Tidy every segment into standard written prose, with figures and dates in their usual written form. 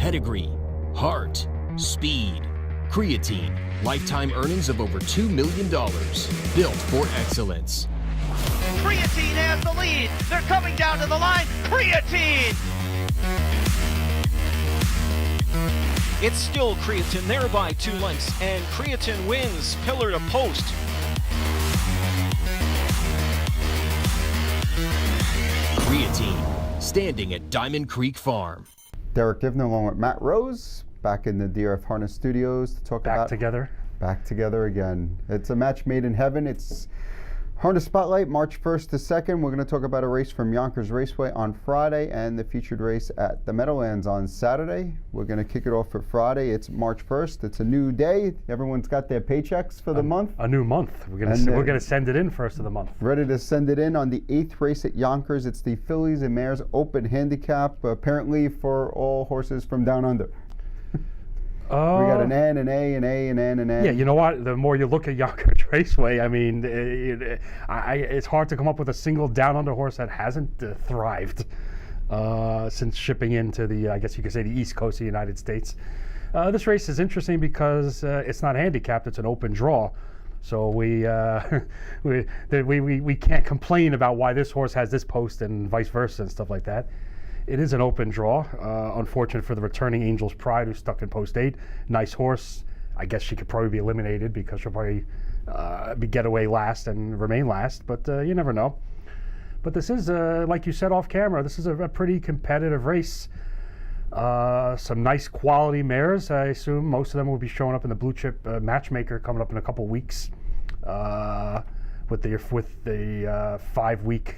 pedigree, heart, speed. Creatine, lifetime earnings of over $2 million. Built for excellence. Creatine has the lead. They're coming down to the line. Creatine! It's still Creatine there by 2 lengths, and Creatine wins pillar to post. Creatine, standing at Diamond Creek Farm. Derick Giwner along with Matt Rose, back in the DRF Harness Studios to talk about back together again. It's a match made in heaven. It's Harness Spotlight, March 1st to 2nd. We're going to talk about a race from Yonkers Raceway on Friday and the featured race at the Meadowlands on Saturday. We're going to kick it off for Friday. It's March 1st. It's a new day. Everyone's got their paychecks for the month. A new month. We're going to send it in first of the month. Ready to send it in on the 8th race at Yonkers. It's the Fillies and Mares Open Handicap, apparently for all horses from down under. We got an N, an A, an A, an N, an N. Yeah, you know what? The more you look at Yonkers Raceway, I mean, it's hard to come up with a single down under horse that hasn't thrived since shipping into the, I guess you could say, the East Coast of the United States. This race is interesting because it's not handicapped; it's an open draw. So we can't complain about why this horse has this post and vice versa and stuff like that. It is an open draw. Unfortunate for the returning Angel's Pride, who's stuck in post 8. Nice horse. I guess she could probably be eliminated because she'll probably get away last and remain last, but you never know. But this is, like you said off camera, this is a pretty competitive race. Some nice quality mares. I assume most of them will be showing up in the Blue Chip Matchmaker coming up in a couple weeks with the 5-week.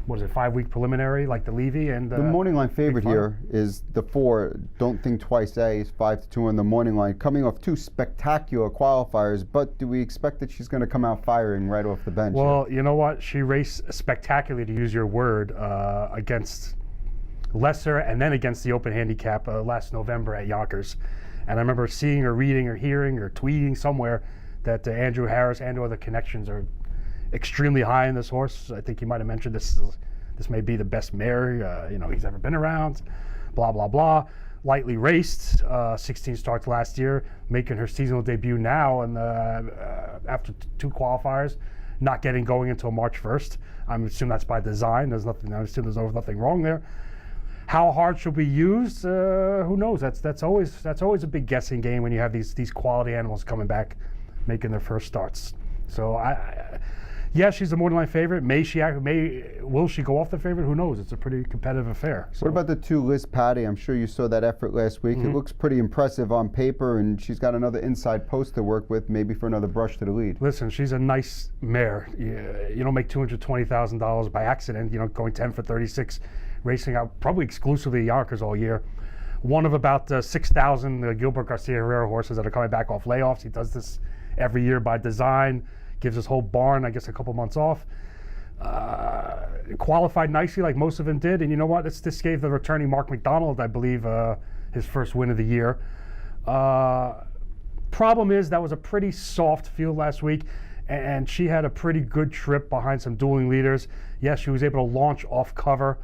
What is it, 5-week preliminary, like the Levy? And the morning line favorite here is the 4, Don't Think Twice A, is 5-2 on the morning line, coming off 2 spectacular qualifiers. But do we expect that she's going to come out firing right off the bench? Well, you know what? She raced spectacularly, to use your word, against Lesser and then against the Open Handicap last November at Yonkers. And I remember seeing or reading or hearing or tweeting somewhere that Andrew Harris and other connections are extremely high in this horse. I think he might have mentioned this may be the best mare he's ever been around. Blah blah blah. Lightly raced, 16 starts last year, making her seasonal debut now, and after 2 qualifiers, not getting going until March 1st. I'm assuming that's by design. There's nothing. I assume there's nothing wrong there. How hard she'll be used? Who knows? That's always a big guessing game when you have these quality animals coming back, making their first starts. So yeah, she's the morning line favorite. Will she go off the favorite? Who knows? It's a pretty competitive affair. So. What about the 2 Liz Patty? I'm sure you saw that effort last week. Mm-hmm. It looks pretty impressive on paper, and she's got another inside post to work with, maybe for another brush to the lead. Listen, she's a nice mare. You don't make $220,000 by accident. Going 10 for 36, racing out probably exclusively at Yonkers all year. One of about 6,000 Gilbert Garcia Herrera horses that are coming back off layoffs. He does this every year by design. Gives his whole barn, I guess, a couple months off. Qualified nicely, like most of them did. And you know what? This gave the returning Mark McDonald, I believe, his first win of the year. Problem is, that was a pretty soft field last week, and she had a pretty good trip behind some dueling leaders. Yes, she was able to launch off cover.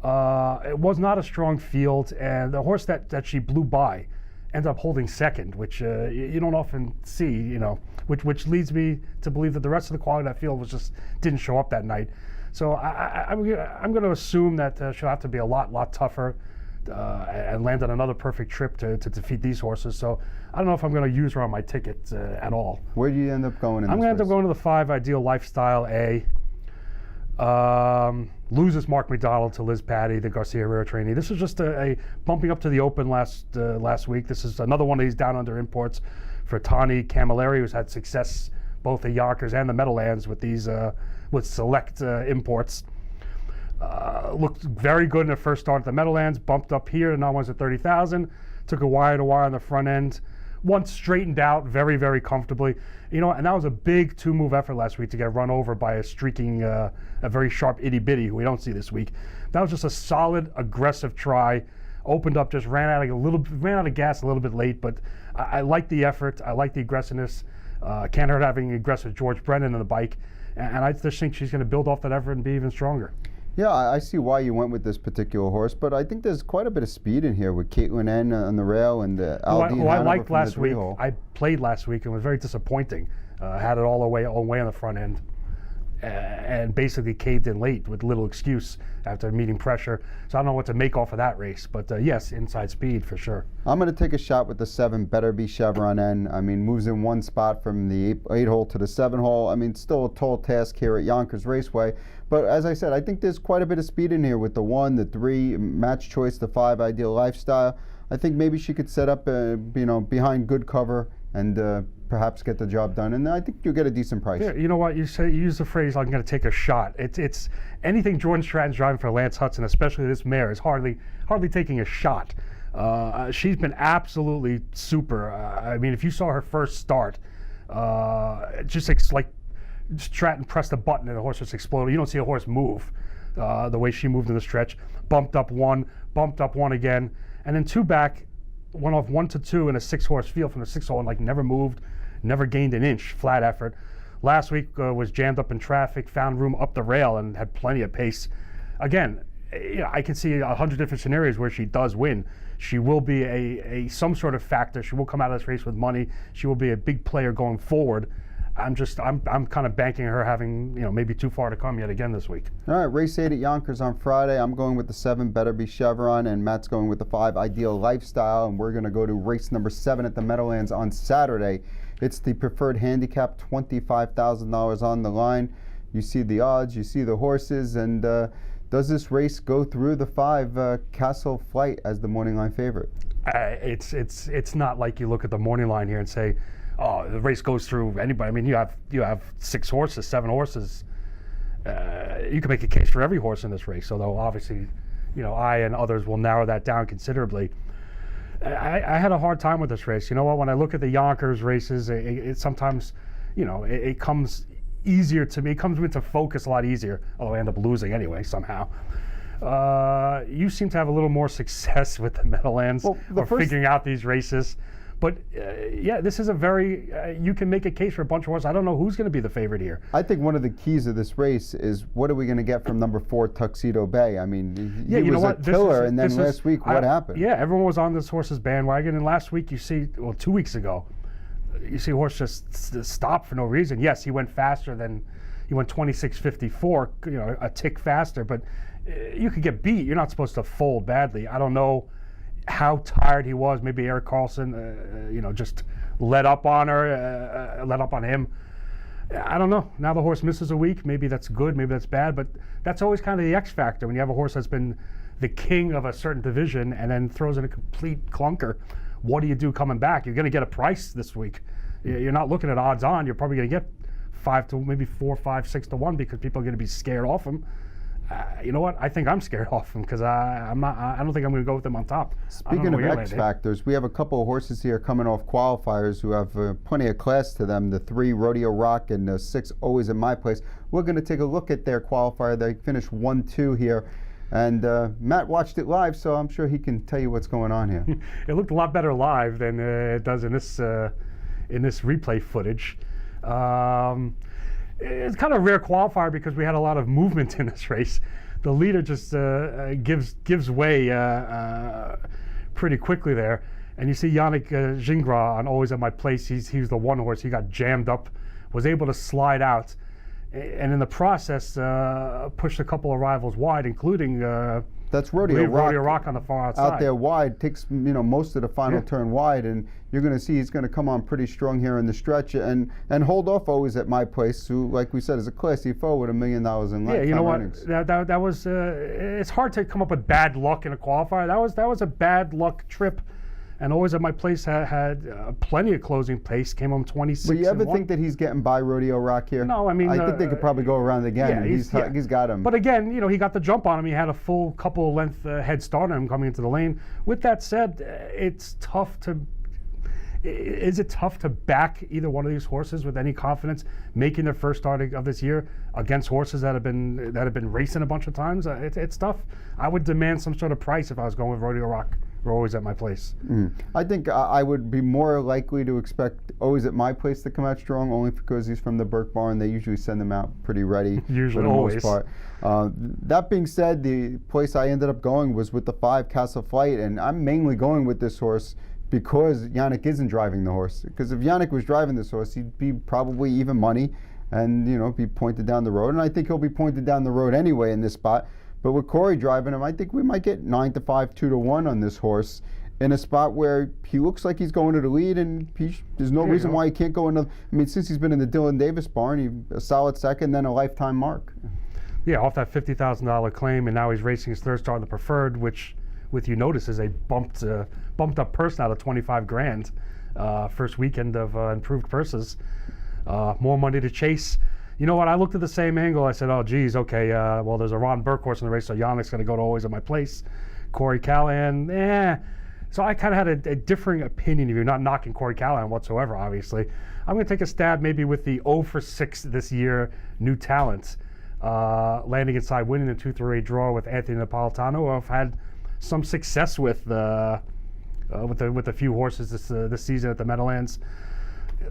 It was not a strong field, and the horse that she blew by ended up holding second, which you don't often see, which leads me to believe that the rest of the quality of that field didn't show up that night. So I'm going to assume that she'll have to be a lot tougher and land on another perfect trip to defeat these horses. So I don't know if I'm going to use her on my ticket at all. Where do you end up going? I'm going to end up going to the 5 Ideal Lifestyle A. Loses Mark McDonald to Liz Patty, the Garcia Herrera trainee. This is just a bumping up to the Open last week. This is another one of these down under imports for Tani Camilleri, who's had success both at Yonkers and the Meadowlands with these with select imports. Looked very good in the first start at the Meadowlands. Bumped up here, and now one's at 30,000. Took a wire to wire on the front end. Once straightened out very, very comfortably. And that was a big 2-move effort last week to get run over by a streaking, a very sharp itty bitty who we don't see this week. That was just a solid, aggressive try. Opened up, just ran out of gas a little bit late, but I like the effort. I like the aggressiveness. Can't hurt having aggressive George Brennan on the bike, and I just think she's going to build off that effort and be even stronger. Yeah, I see why you went with this particular horse, but I think there's quite a bit of speed in here with Caitlin N on the rail and Aldine who I Hanover liked from last the week. three-hole. I played last week and was very disappointing. Had it all the way on the front end. And basically caved in late with little excuse after meeting pressure. So I don't know what to make off of that race, but yes, inside speed for sure. I'm going to take a shot with the 7, Better Be Chevron N. I mean, moves in one spot from the 8-hole to the 7-hole. I mean, still a tall task here at Yonkers Raceway. But as I said, I think there's quite a bit of speed in here with the 1, the 3, Match Choice, the 5, Ideal Lifestyle. I think maybe she could set up, behind good cover and perhaps get the job done, and I think you'll get a decent price. Yeah, you know what? You use the phrase, I'm going to take a shot. It's anything Jordan Stratton's driving for Lance Hudson, especially this mare, is hardly taking a shot. She's been absolutely super. I mean, if you saw her first start, like Stratton pressed a button and the horse just exploded. You don't see a horse move the way she moved in the stretch. Bumped up one again, and then 2 back, went off 1 to 2 in a 6-horse field from the 6-hole and never moved. Never gained an inch, flat effort. Last week was jammed up in traffic, found room up the rail, and had plenty of pace. Again, I can see 100 different scenarios where she does win. She will be some sort of factor. She will come out of this race with money. She will be a big player going forward. I'm kind of banking her having maybe too far to come yet again this week. All right, race 8 at Yonkers on Friday. I'm going with the 7, Better Be Chevron, and Matt's going with the 5, Ideal Lifestyle, and we're going to go to race number 7 at the Meadowlands on Saturday. It's the preferred handicap, $25,000 on the line. You see the odds, you see the horses, and does this race go through the 5, Castle Flight as the morning line favorite? It's not like you look at the morning line here and say, oh, the race goes through anybody. I mean, you have 6 horses, 7 horses. You can make a case for every horse in this race, although obviously, I and others will narrow that down considerably. I had a hard time with this race. You know what? When I look at the Yonkers races, it sometimes, it comes easier to me. It comes into focus a lot easier, although I end up losing anyway somehow. You seem to have a little more success with the Meadowlands figuring out these races. But yeah, this is a very, you can make a case for a bunch of horses. I don't know who's going to be the favorite here. I think one of the keys of this race is what are we going to get from number 4, Tuxedo Bay? I mean, he was a killer, and then last week, what happened? Yeah, everyone was on this horse's bandwagon, and last week 2 weeks ago, you see a horse just stop for no reason. Yes, he went faster he went 26.54, a tick faster, but you could get beat. You're not supposed to fold badly. I don't know how tired he was. Maybe Eric Carlson, just let up on her, let up on him. I don't know. Now the horse misses a week. Maybe that's good, maybe that's bad, but that's always kind of the X factor when you have a horse that's been the king of a certain division and then throws in a complete clunker. What do you do coming back? You're going to get a price this week. You're not looking at odds on. You're probably going to get 5 to maybe 4, 5, 6 to 1 because people are going to be scared off him. You know what? I think I'm scared off him because I don't think I'm going to go with them on top. Speaking of X factors, we have a couple of horses here coming off qualifiers who have plenty of class to them. The 3, Rodeo Rock, and the 6, Always in My Place. We're going to take a look at their qualifier. They finished 1-2 here. And Matt watched it live, so I'm sure he can tell you what's going on here. It looked a lot better live than it does in this replay footage. It's kind of a rare qualifier because we had a lot of movement in this race. The leader just gives way pretty quickly there. And you see Yannick Giwner on Always at My Place. He was the one horse. He got jammed up, was able to slide out, and in the process pushed a couple of rivals wide, including that's Rodeo Rock on the far outside. Out there wide, takes most of the final turn wide, and you're going to see he's going to come on pretty strong here in the stretch and hold off Always at My Place, who, like we said, is a classy foe with $1 million in lifetime earnings. That was it's hard to come up with bad luck in a qualifier. That was a bad luck trip. And Always at My Place had plenty of closing pace, came home 26. But you ever think that he's getting by Rodeo Rock here? No, I mean, I think they could probably go around again. Yeah, he's got him. But again, he got the jump on him. He had a full couple of length head start on him coming into the lane. With that said, it's tough to. Is it tough to back either one of these horses with any confidence, making their first start of this year against horses that have been racing a bunch of times? It's tough. I would demand some sort of price if I was going with Rodeo Rock. or Always at My Place? I think I would be more likely to expect Always at My Place to come out strong, only because he's from the Burke Barn. They usually send them out pretty ready Usually, for the always. most part. That being said, the place I ended up going was with the 5 Castle Flight, and I'm mainly going with this horse because Yannick isn't driving the horse. Because if Yannick was driving this horse, he'd be probably even money and, you know, be pointed down the road. And I think he'll be pointed down the road anyway in this spot. But with Corey driving him, I think we might get 9-5, 2-1 on this horse in a spot where he looks like he's going to the lead, and there's no reason why he can't go another. I mean, since he's been in the Dylan Davis barn, a solid second, then a lifetime mark. Yeah, off that $50,000 claim, and now he's racing his third start in the Preferred, which, with you notice, is a bumped up purse now to 25 grand. First weekend of improved purses. More money to chase. You know what? I looked at the same angle. I said, oh, geez, okay, well, there's a Ron Burke horse in the race, so Yannick's going to go to Always at My Place. Corey Callahan, So I kind of had a differing opinion of you, not knocking Corey Callahan whatsoever, obviously. I'm going to take a stab maybe with the 0 for 6 this year, New Talent, landing inside, winning the 2-3 draw with Anthony Napolitano, who I've had some success with a few horses this season at the Meadowlands.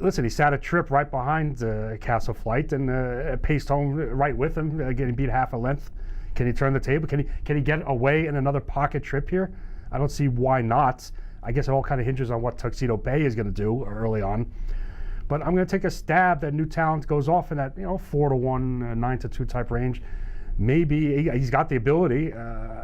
Listen, he sat a trip right behind Castle Flight and paced home right with him, getting beat half a length. Can he turn the table? Can he get away in another pocket trip here? I don't see why not. I guess it all kind of hinges on what Tuxedo Bay is going to do early on. But I'm going to take a stab that New Talent goes off in that 4-1, 9-2 type range. Maybe he's got the ability.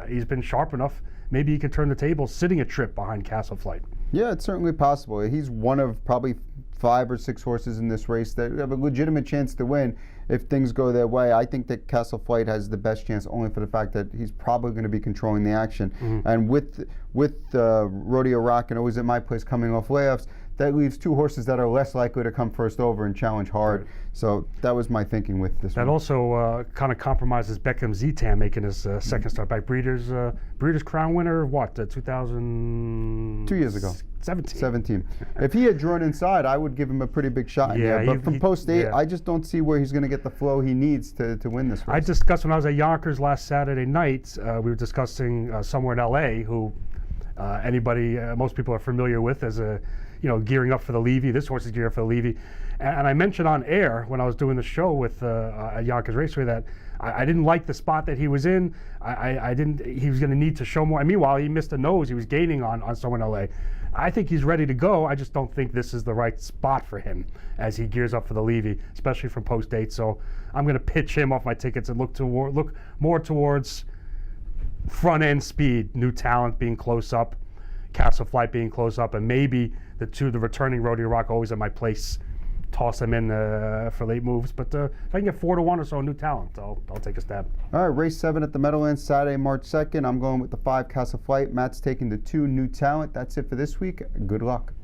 He's been sharp enough. Maybe he can turn the table sitting a trip behind Castle Flight. Yeah, it's certainly possible. He's one of probably 5 or 6 horses in this race that have a legitimate chance to win if things go their way. I think that Castle Flight has the best chance only for the fact that he's probably going to be controlling the action. And with Rodeo Rock and Always at My Place coming off layoffs, that leaves 2 horses that are less likely to come first over and challenge hard. Right. So that was my thinking with this one. That also kind of compromises Beckham Zetan making his second start by Breeders' Crown winner, what, 2000? 2 years ago. 17. If he had drawn inside, I would give him a pretty big shot in there. But from post 8, I just don't see where he's going to get the flow he needs to win this race. I discussed when I was at Yonkers last Saturday night, we were discussing somewhere in LA who most people are familiar with as gearing up for the Levy. This horse is gearing up for the Levy. And I mentioned on air when I was doing the show with at Yonkers Raceway that I didn't like the spot that he was in. He was going to need to show more. And meanwhile, he missed a nose. He was gaining on someone in LA. I think he's ready to go. I just don't think this is the right spot for him as he gears up for the Levy, especially from post 8. So I'm going to pitch him off my tickets and look more towards front end speed, New Talent being close up, Castle Flight being close up, and maybe the returning Rodeo Rock Always at My Place, toss them in for late moves. But if I can get 4-1 or so New Talent, I'll take a stab. All right, race 7 at the Meadowlands, Saturday, March 2nd. I'm going with the 5 Castle Flight. Matt's taking the 2 New Talent. That's it for this week. Good luck.